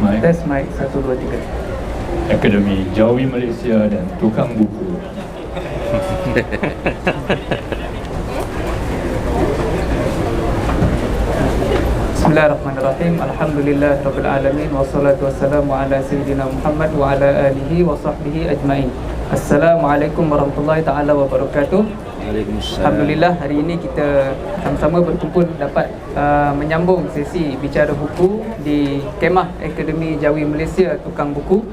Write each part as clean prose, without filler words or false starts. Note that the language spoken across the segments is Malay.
mic. Test mic 1 2 3. Akademi Jawi Malaysia dan Tukang Buku. Bismillahirrahmanirrahim. Alhamdulillahirabbil alamin wassalatu wassalamu ala sayyidina Muhammad wa ala alihi wa sahbihi ajmain. Assalamualaikum warahmatullahi taala wabarakatuh. Waalaikumsalam. Alhamdulillah, hari ini kita sama-sama berkumpul dapat menyambung sesi bicara buku di Kemah Akademi Jawi Malaysia Tukang Buku.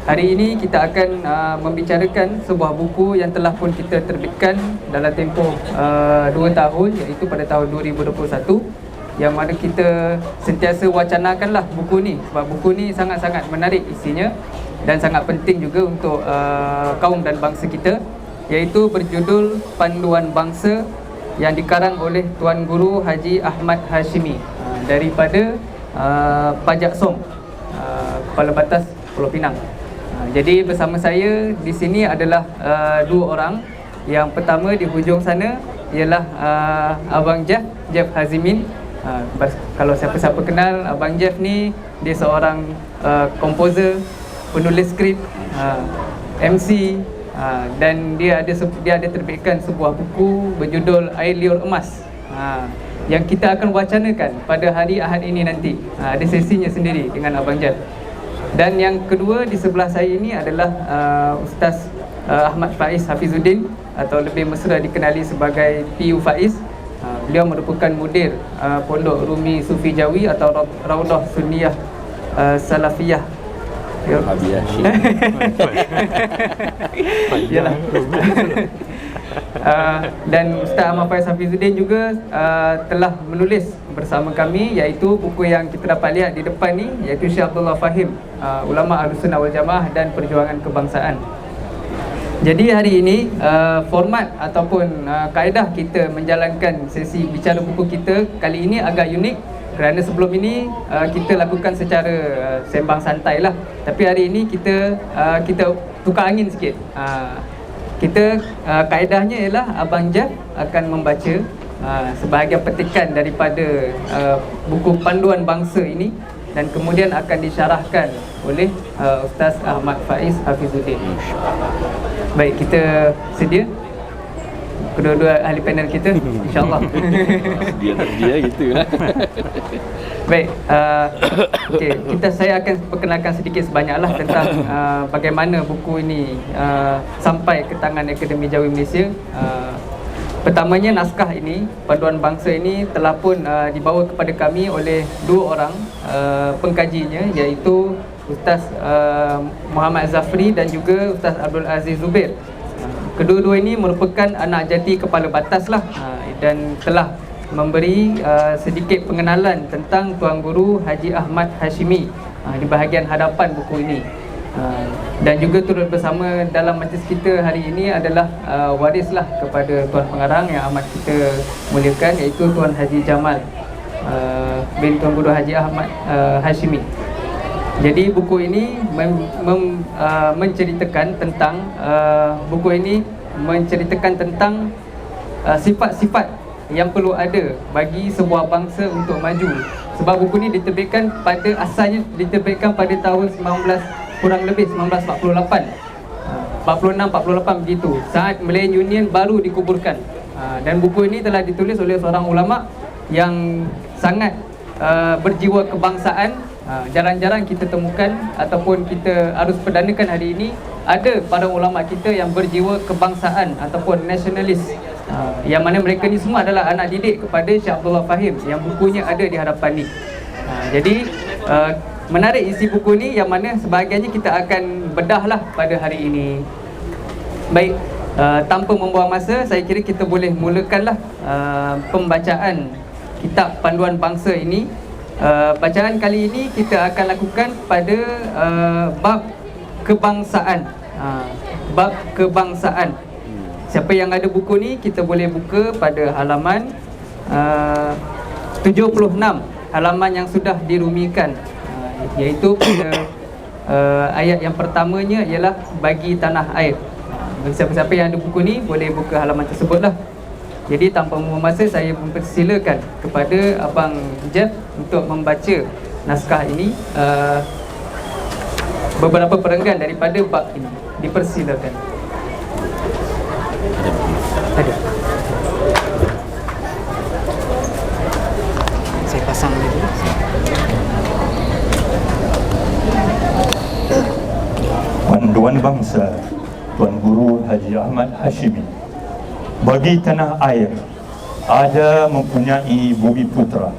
Hari ini kita akan membicarakan sebuah buku yang telah pun kita terbitkan dalam tempoh 2 tahun, iaitu pada tahun 2021, yang mana kita sentiasa wacanakanlah buku ni, sebab buku ni sangat-sangat menarik isinya dan sangat penting juga untuk kaum dan bangsa kita, iaitu berjudul Panduan Bangsa yang dikarang oleh Tuan Guru Haji Ahmad Hashimi daripada Pajak Som, Kepala Batas Pulau Pinang. Jadi bersama saya di sini adalah 2 orang. Yang pertama di hujung sana ialah Abang Jeff Hazimin. Kalau siapa-siapa kenal Abang Jeff ni, dia seorang komposer, penulis skrip, MC, dan dia ada terbitkan sebuah buku berjudul Air Liur Emas, yang kita akan wacanakan pada hari Ahad ini nanti. Ada sesinya sendiri dengan Abang Jeff. Dan yang kedua di sebelah saya ini adalah Ustaz Ahmad Faiz Hafizuddin, atau lebih mesra dikenali sebagai PU Faiz. Beliau merupakan mudir Pondok Rumi Sufi Jawi atau Raudah Sunniyah Salafiyah. Habiyah Syekh. Yalah. Dan Ustaz Ahmad Faiz Hafizuddin juga telah menulis bersama kami, iaitu buku yang kita dapat lihat di depan ni, iaitu Syekh Abdullah Fahim, Ulama Ahlussunnah wal Jamaah dan Perjuangan Kebangsaan. Jadi hari ini format ataupun kaedah kita menjalankan sesi bicara buku kita kali ini agak unik, kerana sebelum ini kita lakukan secara sembang santai lah. Tapi hari ini kita tukar angin sikit. Kita kaedahnya ialah Abang Jeff akan membaca sebahagian petikan daripada buku Panduan Bangsa ini, dan kemudian akan disyarahkan oleh Ustaz Ahmad Faiz Hafizuddin. Baik, kita sedia kedua-dua ahli panel kita, insya-Allah. Dia gitu lah. Baik, okey, saya akan perkenalkan sedikit sebanyaklah tentang bagaimana buku ini sampai ke tangan Akademi Jawi Malaysia. Pertamanya, naskah ini, Panduan Bangsa ini telah pun dibawa kepada kami oleh 2 orang pengkajinya, iaitu Ustaz Muhammad Zafri dan juga Ustaz Abdul Aziz Zubair. Kedua-dua ini merupakan anak jati Kepala Batas lah, dan telah memberi sedikit pengenalan tentang Tuan Guru Haji Ahmad Hashimi di bahagian hadapan buku ini. Dan juga turut bersama dalam majlis kita hari ini adalah warislah kepada Tuan Pengarang yang amat kita muliakan, iaitu Tuan Haji Jamal bin Tuan Guru Haji Ahmad Hashimi. Jadi buku ini menceritakan tentang sifat-sifat yang perlu ada bagi sebuah bangsa untuk maju. Sebab buku ini asalnya diterbitkan pada tahun 1948, 46-48 begitu, saat Malayan Union baru dikuburkan. Dan buku ini telah ditulis oleh seorang ulama yang sangat berjiwa kebangsaan. Jarang-jarang kita temukan ataupun kita harus perdanakan hari ini ada para ulama kita yang berjiwa kebangsaan ataupun nasionalis, yang mana mereka ni semua adalah anak didik kepada Syekh Abdullah Fahim yang bukunya ada di hadapan ni. Jadi menarik isi buku ni, yang mana sebahagiannya kita akan bedahlah pada hari ini. Baik, tanpa membuang masa, saya kira kita boleh mulakanlah pembacaan kitab Panduan Bangsa ini. Bacaan kali ini kita akan lakukan pada bab kebangsaan. Bab kebangsaan. Siapa yang ada buku ni, kita boleh buka pada halaman 76, halaman yang sudah dirumikan, iaitu pada ayat yang pertamanya ialah bagi tanah air. Siapa-siapa yang ada buku ni boleh buka halaman tersebutlah. Jadi tanpa membuang masa, saya mempersilakan kepada Abang Jeff untuk membaca naskah ini, beberapa perenggan daripada bab ini. Dipersilakan. Ada. Saya pasang dulu. Panduan bangsa Tuan Guru Haji Ahmad Hashimi. Bagi tanah air ada mempunyai bumi putra.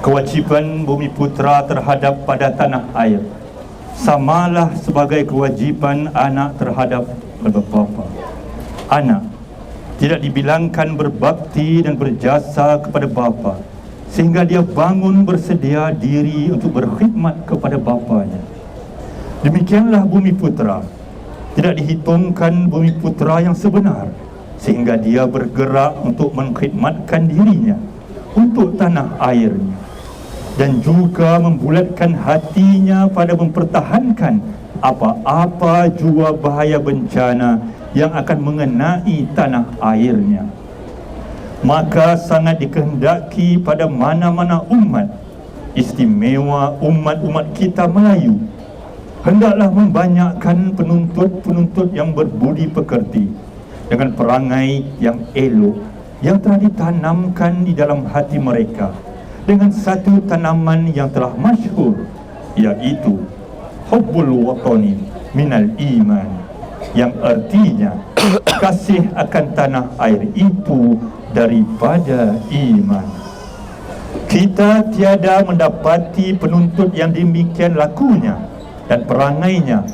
Kewajipan bumi putra terhadap pada tanah air samalah sebagai kewajipan anak terhadap bapa. Anak tidak dibilangkan berbakti dan berjasa kepada bapa sehingga dia bangun bersedia diri untuk berkhidmat kepada bapanya. Demikianlah bumi putra. Tidak dihitungkan bumi putra yang sebenar sehingga dia bergerak untuk mengkhidmatkan dirinya untuk tanah airnya dan juga membulatkan hatinya pada mempertahankan apa-apa jua bahaya bencana yang akan mengenai tanah airnya. Maka sangat dikehendaki pada mana-mana umat, istimewa umat-umat kita Melayu, hendaklah membanyakkan penuntut-penuntut yang berbudi pekerti dengan perangai yang elok yang telah ditanamkan di dalam hati mereka dengan satu tanaman yang telah masyhur, iaitu hubbul watani minal iman, yang artinya kasih akan tanah air itu daripada iman. Kita tiada mendapati penuntut yang demikian lakunya dan perangainya,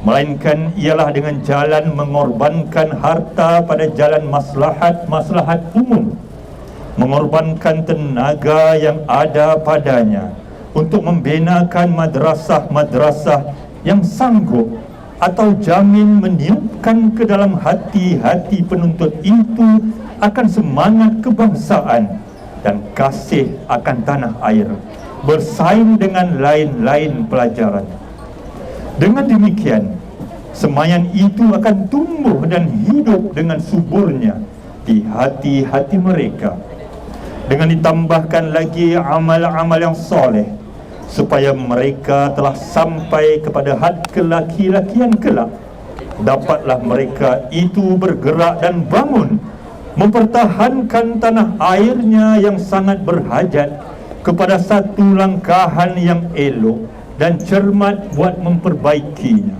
melainkan ialah dengan jalan mengorbankan harta pada jalan maslahat umum, mengorbankan tenaga yang ada padanya untuk membinakan madrasah-madrasah yang sanggup atau jamin meniupkan ke dalam hati-hati penuntut itu akan semangat kebangsaan dan kasih akan tanah air, bersaing dengan lain-lain pelajaran. Dengan demikian, semayan itu akan tumbuh dan hidup dengan suburnya di hati-hati mereka. Dengan ditambahkan lagi amal-amal yang soleh, supaya mereka telah sampai kepada had kelaki-lakian kelak, dapatlah mereka itu bergerak dan bangun, mempertahankan tanah airnya yang sangat berhajat kepada satu langkahan yang elok dan cermat buat memperbaikinya.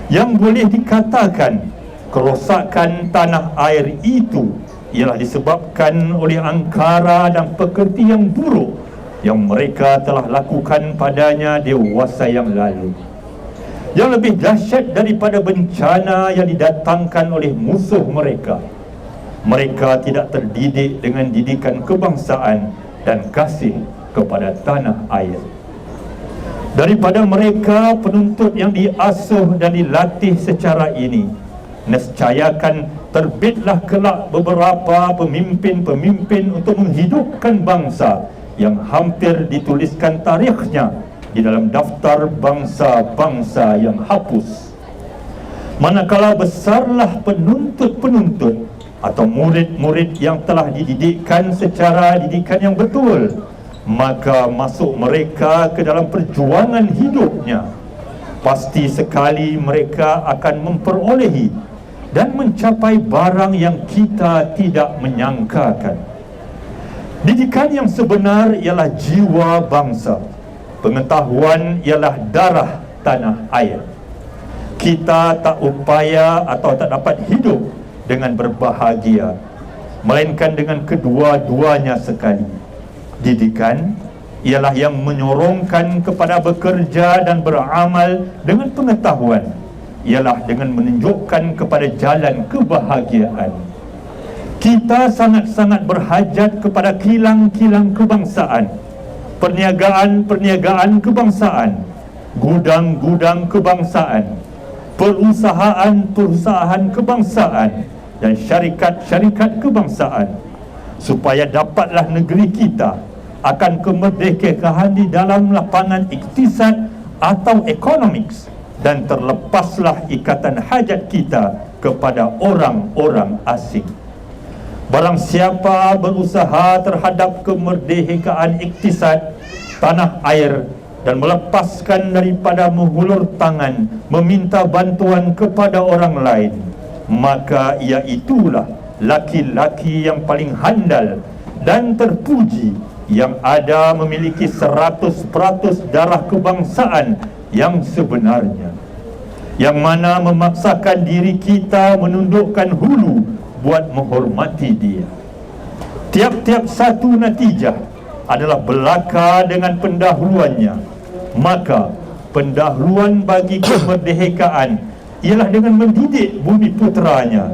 Yang boleh dikatakan kerosakan tanah air itu ialah disebabkan oleh angkara dan pekerti yang buruk yang mereka telah lakukan padanya dewasa yang lalu. Yang lebih dahsyat daripada bencana yang didatangkan oleh musuh mereka, mereka tidak terdidik dengan didikan kebangsaan dan kasih kepada tanah air. Daripada mereka penuntut yang diasuh dan dilatih secara ini, nescayakan terbitlah kelak beberapa pemimpin-pemimpin untuk menghidupkan bangsa yang hampir dituliskan tarikhnya di dalam daftar bangsa-bangsa yang hapus. Manakala besarlah penuntut-penuntut atau murid-murid yang telah dididikkan secara didikan yang betul, maka masuk mereka ke dalam perjuangan hidupnya, pasti sekali mereka akan memperolehi dan mencapai barang yang kita tidak menyangkakan. Didikan yang sebenar ialah jiwa bangsa. Pengetahuan ialah darah tanah air. Kita tak upaya atau tak dapat hidup dengan berbahagia, melainkan dengan kedua-duanya sekali. Didikan ialah yang menyorongkan kepada bekerja dan beramal dengan pengetahuan, ialah dengan menunjukkan kepada jalan kebahagiaan. Kita sangat-sangat berhajat kepada kilang-kilang kebangsaan, perniagaan-perniagaan kebangsaan, gudang-gudang kebangsaan, perusahaan-perusahaan kebangsaan dan syarikat-syarikat kebangsaan, supaya dapatlah negeri kita akan kemerdekaan di dalam lapangan iktisad atau economics, dan terlepaslah ikatan hajat kita kepada orang-orang asing. Barang siapa berusaha terhadap kemerdekaan iktisad tanah air dan melepaskan daripada menghulur tangan meminta bantuan kepada orang lain, maka ia itulah laki-laki yang paling handal dan terpuji yang ada memiliki 100% darah kebangsaan yang sebenarnya, yang mana memaksakan diri kita menundukkan hulu buat menghormati dia. Tiap-tiap satu natijah adalah belaka dengan pendahuluannya. Maka pendahuluan bagi kemerdekaan ialah dengan mendidik bumi puteranya,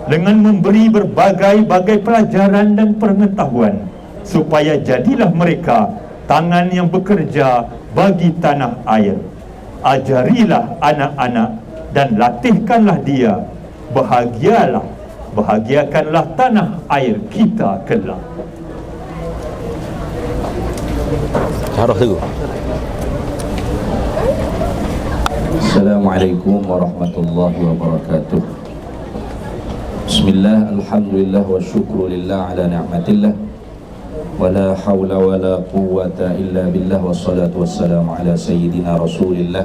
dengan memberi berbagai-bagai pelajaran dan pengetahuan, supaya jadilah mereka tangan yang bekerja bagi tanah air. Ajarilah anak-anak dan latihkanlah dia. Bahagiakanlah tanah air kita kelak. Syarah tu. Assalamualaikum warahmatullahi wabarakatuh. Bismillah, alhamdulillah wa syukru lillah ala ni'matillah, wa la hawla wa la quwwata illa billah, wassalatu wassalamu ala sayyidina rasulillah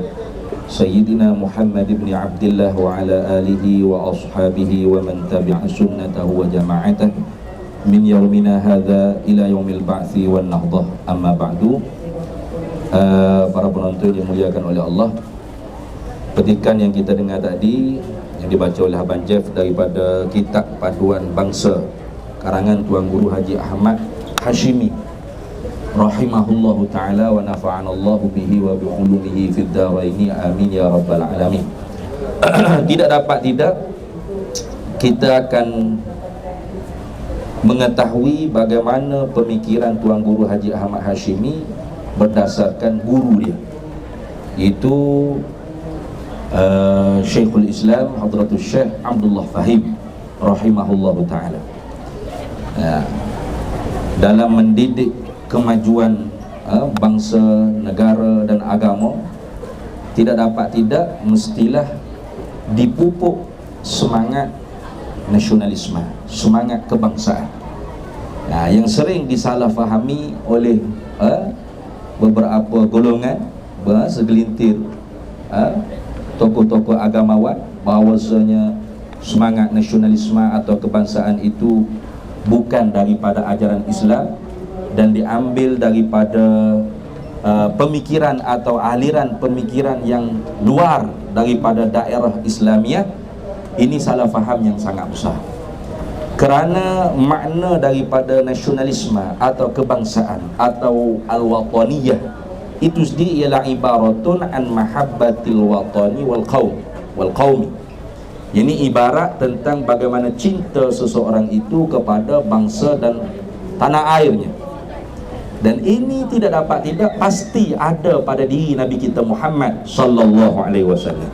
Sayyidina Muhammad ibn Abdillah wa ala alihi wa ashabihi wa man tabi'a sunnatahu wa jama'atah min yaumina hadha ila yaumil ba'thi wan nahdah. Amma ba'du. Para penonton yang dimuliakan oleh Allah, petikan yang kita dengar tadi yang dibaca oleh Abang Jeff daripada kitab Paduan Bangsa karangan Tuan Guru Haji Ahmad Hashimi rahimahullahu ta'ala wa nafa'anallahu bihi wa bi'ulumihi fid dharaini amin ya rabbal alamin. Tidak dapat tidak kita akan mengetahui bagaimana pemikiran Tuan Guru Haji Ahmad Hashimi berdasarkan guru dia, iaitu Syekhul Islam Hadratus Syekh Abdullah Fahim rahimahullahu ta'ala. Dalam mendidik kemajuan bangsa, negara dan agama, tidak dapat tidak mestilah dipupuk semangat nasionalisme, semangat kebangsaan. Yang sering disalahfahami oleh beberapa golongan, segelintir tokoh-tokoh agamawan, bahawasanya semangat nasionalisme atau kebangsaan itu bukan daripada ajaran Islam dan diambil daripada pemikiran atau aliran pemikiran yang luar daripada daerah Islamiah. Ini salah faham yang sangat besar, kerana makna daripada nasionalisme atau kebangsaan atau al-wataniyah itu sendiri ialah ibaratun an mahabbatil watani wal qaumi. Ini ibarat tentang bagaimana cinta seseorang itu kepada bangsa dan tanah airnya. Dan ini tidak dapat tidak pasti ada pada diri Nabi kita Muhammad sallallahu alaihi wasallam.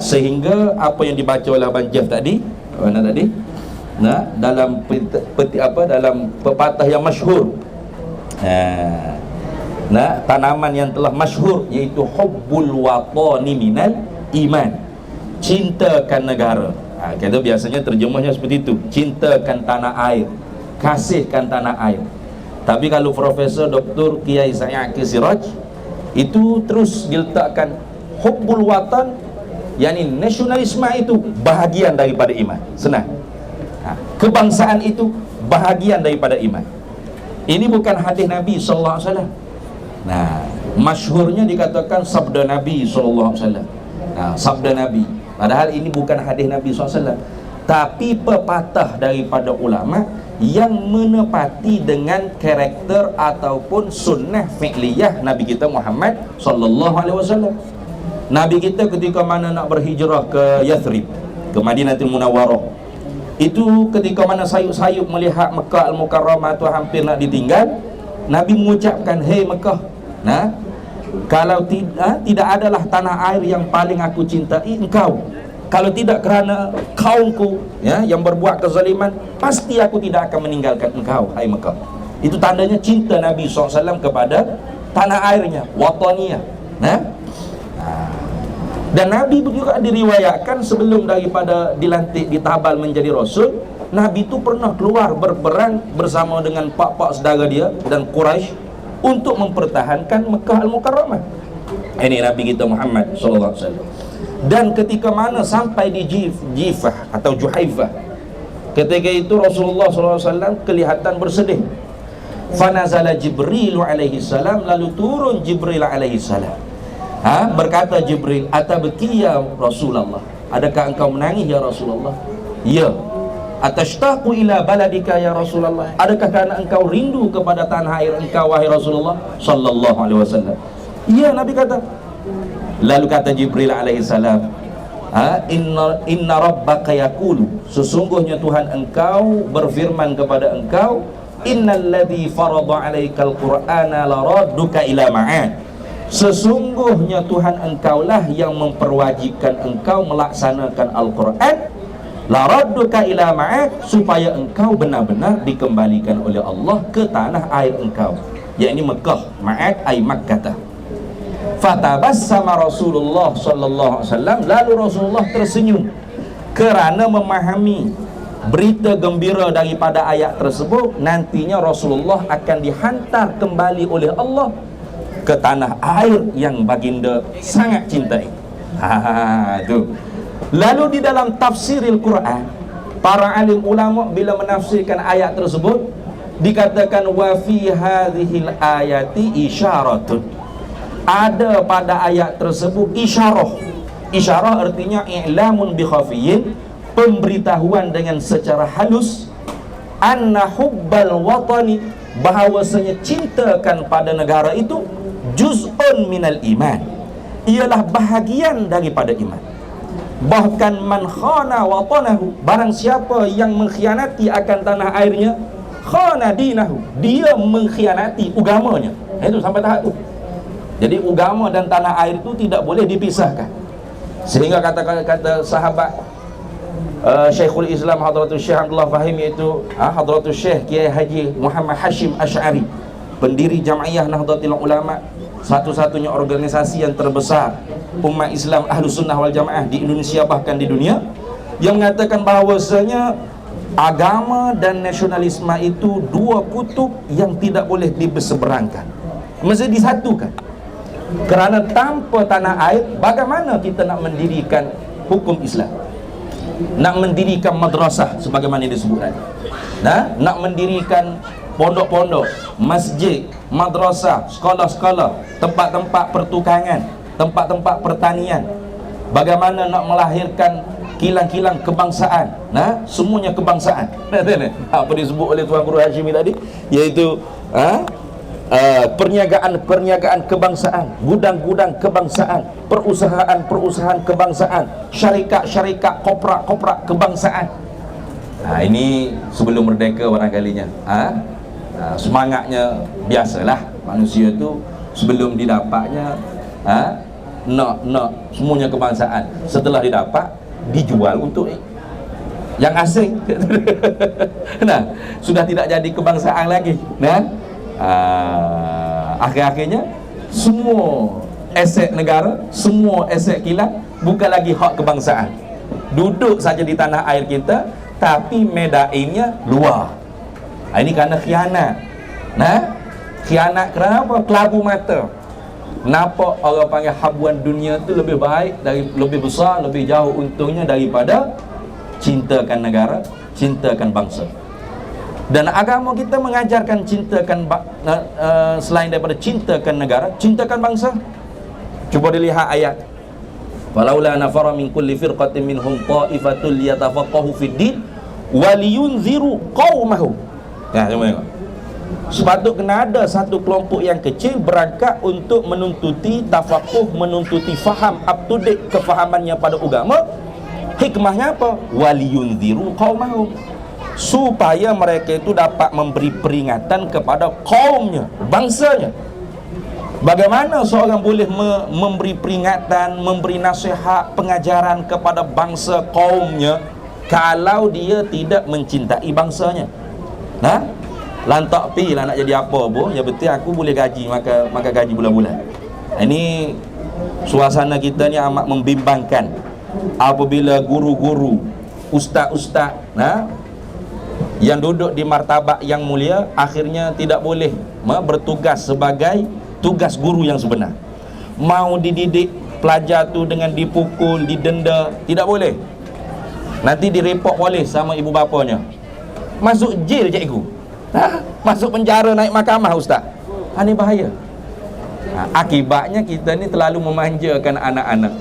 Sehingga apa yang dibaca oleh Abang Jeff tadi, dalam dalam pepatah yang masyhur, tanaman yang telah masyhur, iaitu hubbul watani minal iman, cintakan negara. Kita biasanya terjemahnya seperti itu, cintakan tanah air, kasihkan tanah air. Tapi kalau Profesor Dr. Kiai Said Siraj itu terus diletakkan hubbul watan, yakni nasionalisme itu bahagian daripada iman. Senang. Kebangsaan itu bahagian daripada iman. Ini bukan hadis Nabi sallallahu alaihi wasallam. Masyhurnya dikatakan sabda Nabi sallallahu alaihi wasallam. Sabda Nabi. Padahal ini bukan hadis Nabi sallallahu alaihi wasallam, tapi pepatah daripada ulama yang menepati dengan karakter ataupun sunnah fi'liyah Nabi kita Muhammad sallallahu alaihi wasallam. Nabi kita ketika mana nak berhijrah ke Yathrib, ke Madinatul Munawwarah, itu ketika mana sayup-sayup melihat Mekah Al-Mukarramah itu hampir nak ditinggal, Nabi mengucapkan, "Hei Mekah, kalau tidak adalah tanah air yang paling aku cintai engkau, kalau tidak kerana kaumku yang berbuat kezaliman, pasti aku tidak akan meninggalkan engkau, hai Mekah." Itu tandanya cinta Nabi SAW kepada tanah airnya, wataniyah. Dan Nabi juga diriwayatkan sebelum daripada dilantik, ditabal menjadi Rasul, Nabi itu pernah keluar berperang bersama dengan pak-pak saudara dia dan Quraisy untuk mempertahankan Mekah Al-Mukarramah. Ini Nabi kita Muhammad sallallahu alaihi wasallam. Dan ketika mana sampai di Jifah atau Juhaifah, ketika itu Rasulullah sallallahu alaihi wasallam kelihatan bersedih. Fanazala Jibril alaihi salam, lalu turun Jibril alaihi salam. Berkata Jibril, atabki ya Rasulullah, adakah engkau menangis ya Rasulullah? Ya. Atashtaqu ila baladika ya Rasulullah, adakah karena engkau rindu kepada tanah air engkau wahai Rasulullah sallallahu alaihi wasallam? Ya, Nabi kata. Lalu kata Jibril alaihi salam, inna rabbaka yaqulu, sesungguhnya Tuhan engkau berfirman kepada engkau, innalladzi farada 'alaikal qur'ana laradduka ila ma'ad, sesungguhnya Tuhan engkaulah yang memperwajibkan engkau melaksanakan Al-Qur'an, laradduka ila ma'ad, supaya engkau benar-benar dikembalikan oleh Allah ke tanah air engkau, yakni Mekah. Ma'ad ay Makkah. Fatabassama Rasulullah sallallahu alaihi wasallam, lalu Rasulullah tersenyum kerana memahami berita gembira daripada ayat tersebut, nantinya Rasulullah akan dihantar kembali oleh Allah ke tanah air yang baginda sangat cintai. Itu. Lalu di dalam tafsiril Quran, para alim ulama bila menafsirkan ayat tersebut dikatakan wa fi hadhil ayati isyaratun, ada pada ayat tersebut isyarah. Isyarah artinya i'lamun bi khafiyin, pemberitahuan dengan secara halus, anna hubbal watani, bahawasanya cintakan pada negara itu juz'un minal iman, ialah bahagian daripada iman. Bahkan man khana watanahu, barang siapa yang mengkhianati akan tanah airnya, khana dinahu, dia mengkhianati agamanya. Itu sampai tahap itu. Jadi agama dan tanah air itu tidak boleh dipisahkan. Sehingga kata sahabat Syekhul Islam Hadratus Syekh Abdullah Fahim, iaitu Hadratus Syekh Kiai Haji Muhammad Hashim Asy'ari, pendiri Jam'iyah Nahdlatul Ulama, satu-satunya organisasi yang terbesar umat Islam Ahlus Sunnah wal Jamaah di Indonesia bahkan di dunia, yang mengatakan bahawasanya agama dan nasionalisme itu dua kutub yang tidak boleh diberseberangkan, mesti disatukan. Kerana tanpa tanah air, bagaimana kita nak mendirikan hukum Islam, nak mendirikan madrasah sebagaimana disebut tadi, nak mendirikan pondok-pondok, masjid, madrasah, sekolah-sekolah, tempat-tempat pertukangan, tempat-tempat pertanian, bagaimana nak melahirkan kilang-kilang kebangsaan, semuanya kebangsaan. Apa disebut oleh Tuan Guru Hashimi tadi, iaitu perniagaan kebangsaan, gudang-gudang kebangsaan, perusahaan kebangsaan, syarikat koprak kebangsaan. Ini sebelum merdeka barangkalinya. Semangatnya biasalah manusia tu sebelum didapatnya nak semuanya kebangsaan. Setelah didapat, dijual untuk yang asing. Sudah tidak jadi kebangsaan lagi. Akhir-akhirnya semua aset negara, semua aset kilang bukan lagi hak kebangsaan, duduk saja di tanah air kita, tapi medainnya luar. Ini kerana khianat. Khianat kerana apa? Kelabu mata. Nampak orang panggil habuan dunia tu lebih baik, lebih besar, lebih jauh untungnya daripada cintakan negara, cintakan bangsa. Dan agama kita mengajarkan cintakan selain daripada cintakan negara, cintakan bangsa. Cuba dilihat ayat, walaula nafara min kulli firqatin minhum ta'ifatul liyatafaqahu fid din wa liyunziru qaumahum. Cuba tengok. Sepatut kena ada satu kelompok yang kecil berangkat untuk menuntuti tafakuh, menuntuti faham, up to date kefahamannya pada agama. Hikmahnya apa? Wa liyunziru qaumahum, supaya mereka itu dapat memberi peringatan kepada kaumnya, bangsanya. Bagaimana seorang boleh memberi peringatan, memberi nasihat, pengajaran kepada bangsa kaumnya kalau dia tidak mencintai bangsanya? Lantak pi lah nak jadi apa pun, yang penting aku boleh gaji, maka gaji bulan-bulan. Ini suasana kita ni amat membimbangkan apabila guru-guru, ustaz-ustaz yang duduk di martabat yang mulia akhirnya tidak boleh bertugas sebagai tugas guru yang sebenar. Mau dididik pelajar tu dengan dipukul, didenda, tidak boleh. Nanti direport polis sama ibu bapanya. Masuk jail cikgu. Masuk penjara, naik mahkamah ustaz. Ini bahaya. Akibatnya kita ni terlalu memanjakan anak-anak.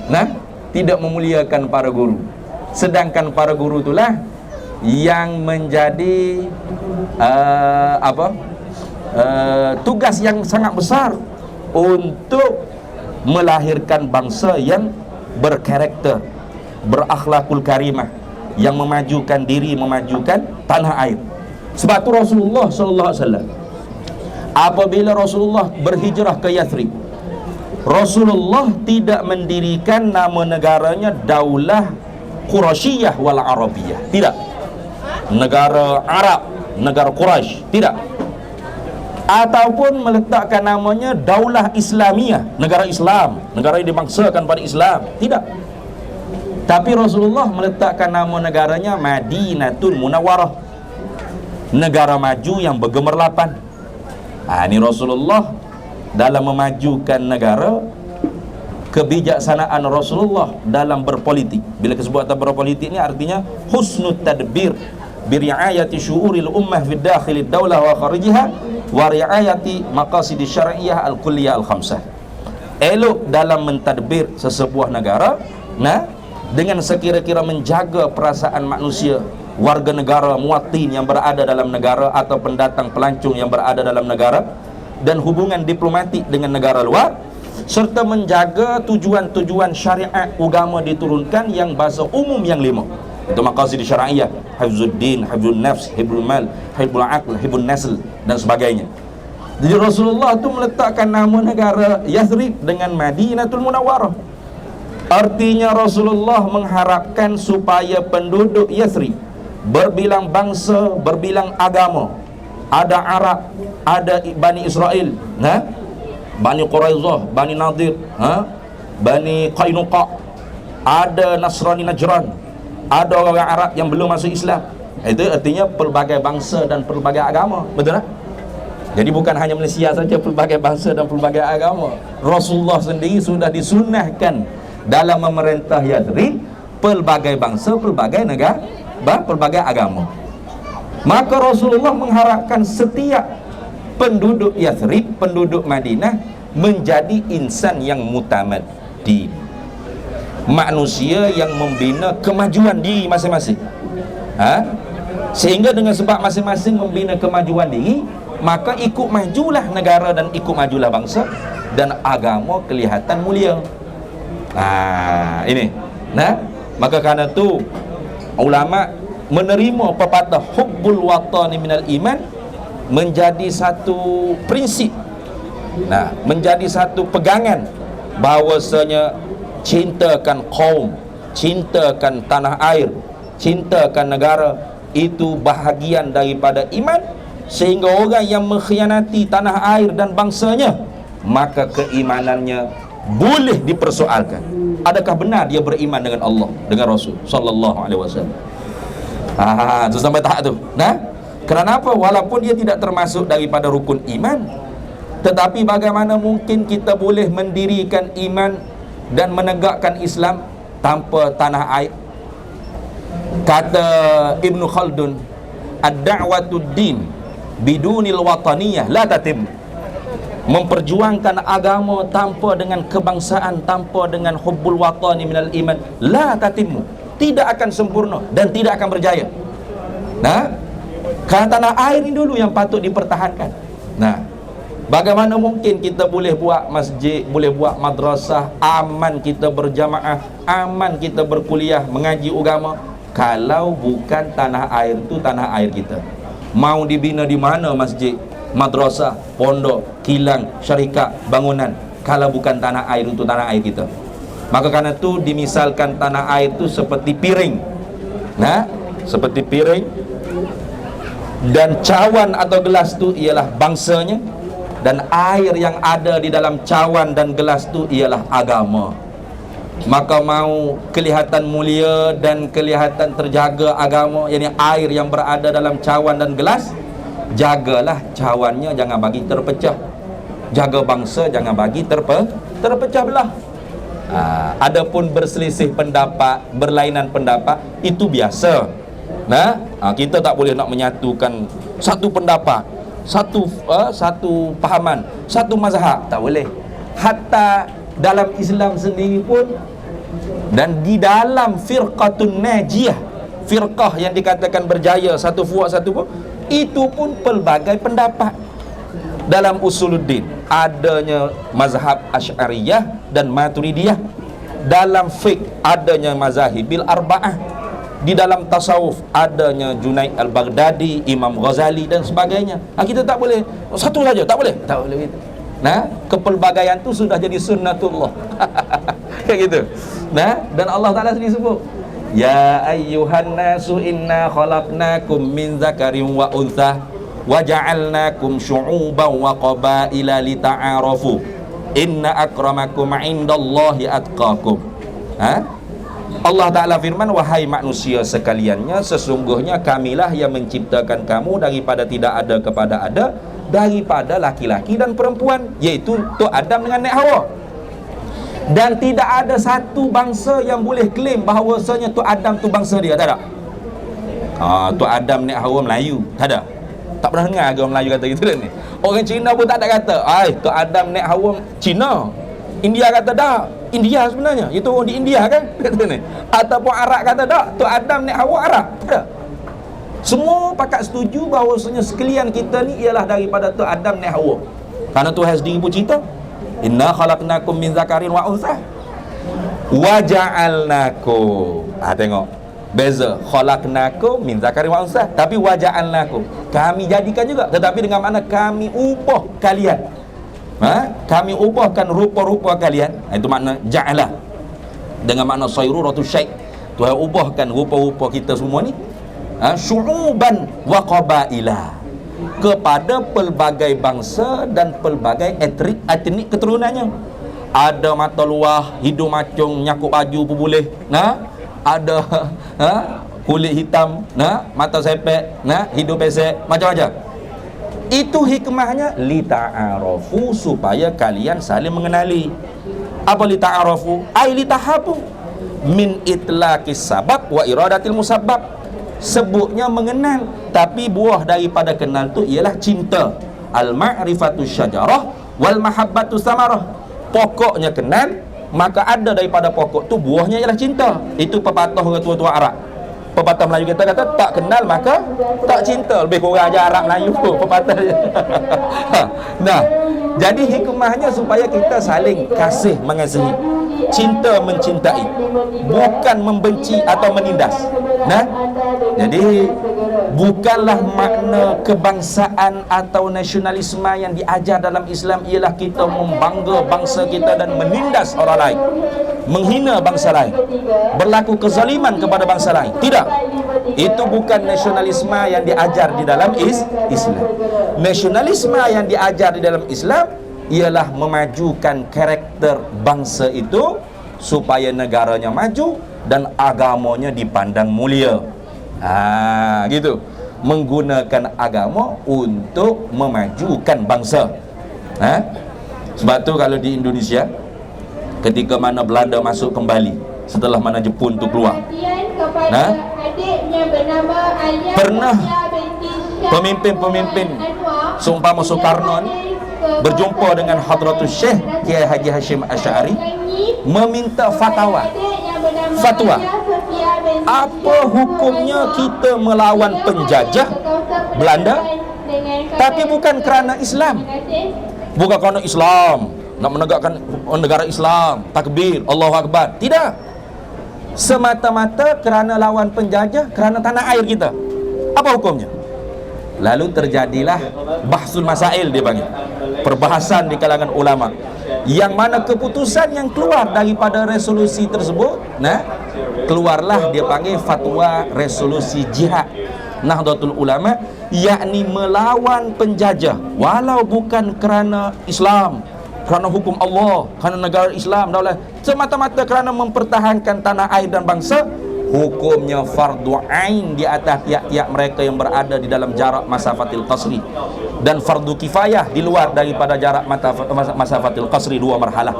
Tidak memuliakan para guru. Sedangkan para guru itulah yang menjadi tugas yang sangat besar untuk melahirkan bangsa yang berkarakter, berakhlakul karimah, yang memajukan diri, memajukan tanah air. Sebab tu Rasulullah sallallahu alaihi wasallam apabila Rasulullah berhijrah ke Yathrib, Rasulullah tidak mendirikan nama negaranya Daulah Quraisyiyah wal Arabiyah. Tidak. Negara Arab, negara Quraisy, tidak. Ataupun meletakkan namanya Daulah Islamiyah, negara Islam, negara yang dibangsakan pada Islam. Tidak. Tapi Rasulullah meletakkan nama negaranya Madinatul Munawwarah, negara maju yang bergemerlapan. Ini Rasulullah dalam memajukan negara, kebijaksanaan Rasulullah dalam berpolitik. Bila kesebut berpolitik ni artinya husnul tadbir biriayati syu'uril ummah fi dakhilid daulah wa kharijiha wa riayati maqasid syar'iyyah al-kulliyah al-khamsah. Elok dalam mentadbir sesebuah negara dengan sekira-kira menjaga perasaan manusia, warga negara, muwatin yang berada dalam negara atau pendatang pelancong yang berada dalam negara, dan hubungan diplomatik dengan negara luar, serta menjaga tujuan-tujuan syariat agama diturunkan yang bahasa umum yang 5. Itu maqasid syar'iyyah, hifzuddin, hifzun nafs, hifzul mal, hifzul aql, hifzul nasl dan sebagainya. Jadi Rasulullah tu meletakkan nama negara Yathrib dengan Madinatul Munawwarah. Artinya Rasulullah mengharapkan supaya penduduk Yathrib berbilang bangsa, berbilang agama. Ada Arab, ada Bani Israel, Bani Quraizah, Bani Nadir, Bani Qainuqa, ada Nasrani Najran, ada orang Arab yang belum masuk Islam. Itu artinya pelbagai bangsa dan pelbagai agama. Betul tak? Jadi bukan hanya Malaysia saja, pelbagai bangsa dan pelbagai agama. Rasulullah sendiri sudah disunnahkan dalam memerintah Yathrib pelbagai bangsa, pelbagai negara, pelbagai agama. Maka Rasulullah mengharapkan setiap penduduk Yathrib, penduduk Madinah menjadi insan yang mutamaddi, manusia yang membina kemajuan diri masing-masing. Sehingga dengan sebab masing-masing membina kemajuan diri, maka ikut majulah negara dan ikut majulah bangsa, dan agama kelihatan mulia. Ini. Maka kerana tu ulama menerima pepatah hubbul watani minal iman menjadi satu prinsip, menjadi satu pegangan bahawasanya cintakan kaum, cintakan tanah air, cintakan negara itu bahagian daripada iman. Sehingga orang yang mengkhianati tanah air dan bangsanya, maka keimanannya boleh dipersoalkan. Adakah benar dia beriman dengan Allah, dengan Rasul sallallahu alaihi wasallam? Tu sampai tahap tu. Kerana apa? Walaupun dia tidak termasuk daripada rukun iman, tetapi bagaimana mungkin kita boleh mendirikan iman dan menegakkan Islam tanpa tanah air? Kata Ibn Khaldun, ad-da'watud din bidunil wataniyah la tatim. Memperjuangkan agama tanpa dengan kebangsaan, tanpa dengan hubbul watani minal iman, la tatimmu, tidak akan sempurna dan tidak akan berjaya. Kerana tanah air ini dulu yang patut dipertahankan. Bagaimana mungkin kita boleh buat masjid, boleh buat madrasah, aman kita berjamaah, aman kita berkuliah, mengaji agama, kalau bukan tanah air itu tanah air kita? Mau dibina di mana masjid, madrasah, pondok, kilang, syarikat, bangunan, kalau bukan tanah air itu tanah air kita? Maka kerana itu dimisalkan tanah air itu seperti piring, seperti piring, dan cawan atau gelas itu ialah bangsanya, dan air yang ada di dalam cawan dan gelas itu ialah agama. Maka mau kelihatan mulia dan kelihatan terjaga agama, yakni air yang berada dalam cawan dan gelas, jagalah cawannya, jangan bagi terpecah. Jaga bangsa, jangan bagi terpecah belah. Adapun berselisih pendapat, berlainan pendapat, itu biasa. Kita tak boleh nak menyatukan satu pendapat, satu pahaman, satu mazhab, tak boleh. Hatta dalam Islam sendiri pun, dan di dalam firqatun najiyah, firqah yang dikatakan berjaya, satu fuak satu pun, itu pun pelbagai pendapat. Dalam usuluddin adanya mazhab Asy'ariyah dan Maturidiyah. Dalam fiqh adanya mazhabil arba'ah. Di dalam tasawuf adanya Junaid al-Baghdadi, Imam Ghazali dan sebagainya. Kita tak boleh satu saja, tak boleh begitu. Kepelbagaian tu sudah jadi sunnatullah. Kayak gitu. Dan Allah Taala sendiri sebut, ya ayyuhan nasu inna khalaqnakum min zakarin wa untha wa ja'alnakum syu'uban wa qabaila lita'arafu inna akramakum 'indallahi atqakum. Allah Ta'ala firman, wahai manusia sekaliannya, sesungguhnya kamilah yang menciptakan kamu daripada tidak ada kepada ada, daripada laki-laki dan perempuan, yaitu Tok Adam dengan Nek Hawa. Dan tidak ada satu bangsa yang boleh klaim bahawasanya Tok Adam tu bangsa dia, tak ada. Tok Adam Nek Hawa Melayu, tak ada. Tak pernah dengar orang Melayu kata gitu ni. Orang Cina pun tak ada kata, Tok Adam Nek Hawa Cina. India kata dah, India sebenarnya, itu orang di India kan, kata ni. Ataupun Arab kata dah, Tok Adam Nek Hawa Arab. Tak ada. Semua pakat setuju bahawasanya sekalian kita ni ialah daripada Tok Adam Nek Hawa. Kerana Tuhan sendiri pun cerita, inna khalaqnakum min zakarin wa untha wa ja'alnakum. Tengok beza, khalaqnakum min zakarin wa untha, tapi wa ja'alnakum, kami jadikan juga, tetapi dengan makna kami ubah kalian. Kami ubahkan rupa-rupa kalian. Itu makna ja'ala. Dengan makna sayruratul syai', Tuhan ubahkan rupa-rupa kita semua ni syu'uban wa qabaila, kepada pelbagai bangsa dan pelbagai etnik keturunannya. Ada mata luah, hidung macung, nyakuk baju pun boleh. Ada kulit hitam, mata sepek, hidung pesek, macam-macam. Itu hikmahnya lita'arafu, supaya kalian saling mengenali. Apa lita'arafu? Ai litahabu min itlaqis sabab wa iradatil musabbab. Sebutnya mengenal, tapi buah daripada kenal tu ialah cinta. Al-ma'rifatu syajarah wal mahabbatu samarah. Pokoknya kenal, maka ada daripada pokok tu buahnya ialah cinta. Itu pepatah orang tua-tua Arab. Pepatah Melayu kita kata, tak kenal maka tak cinta. Lebih kurang aja Arab Melayu tu pepatah dia. Jadi hikmahnya supaya kita saling kasih mengasihi, cinta mencintai, bukan membenci atau menindas. Jadi bukanlah makna kebangsaan atau nasionalisme yang diajar dalam Islam ialah kita membangga bangsa kita dan menindas orang lain, menghina bangsa lain, berlaku kezaliman kepada bangsa lain. Tidak. Itu bukan nasionalisme yang diajar di dalam Islam. Nasionalisme yang diajar di dalam Islam ialah memajukan karakter bangsa itu supaya negaranya maju dan agamanya dipandang mulia. Gitu. Menggunakan agama untuk memajukan bangsa. Sebab tu kalau di Indonesia, ketika mana Belanda masuk kembali setelah mana Jepun tu keluar, pernah pemimpin-pemimpin seumpama Soekarno ni berjumpa dengan Hadratus Syekh Kiai Haji Hashim Asy'ari, meminta fatwa. Apa hukumnya kita melawan penjajah Belanda, tapi bukan kerana Islam, bukan kerana Islam nak menegakkan negara Islam, takbir, Allahu Akbar. Tidak. Semata-mata kerana lawan penjajah, kerana tanah air kita. Apa hukumnya? Lalu terjadilah bahsul masail, dia panggil, perbahasan di kalangan ulama, yang mana keputusan yang keluar daripada resolusi tersebut, keluarlah dia panggil fatwa resolusi jihad Nahdlatul Ulama, yakni melawan penjajah walau bukan kerana Islam, kerana hukum Allah, kerana negara Islam, daulah, semata-mata kerana mempertahankan tanah air dan bangsa, hukumnya fardu ain di atas tiap-tiap mereka yang berada di dalam jarak masafatil qasri, dan fardu kifayah di luar daripada jarak masafatil qasri 2 marhalah.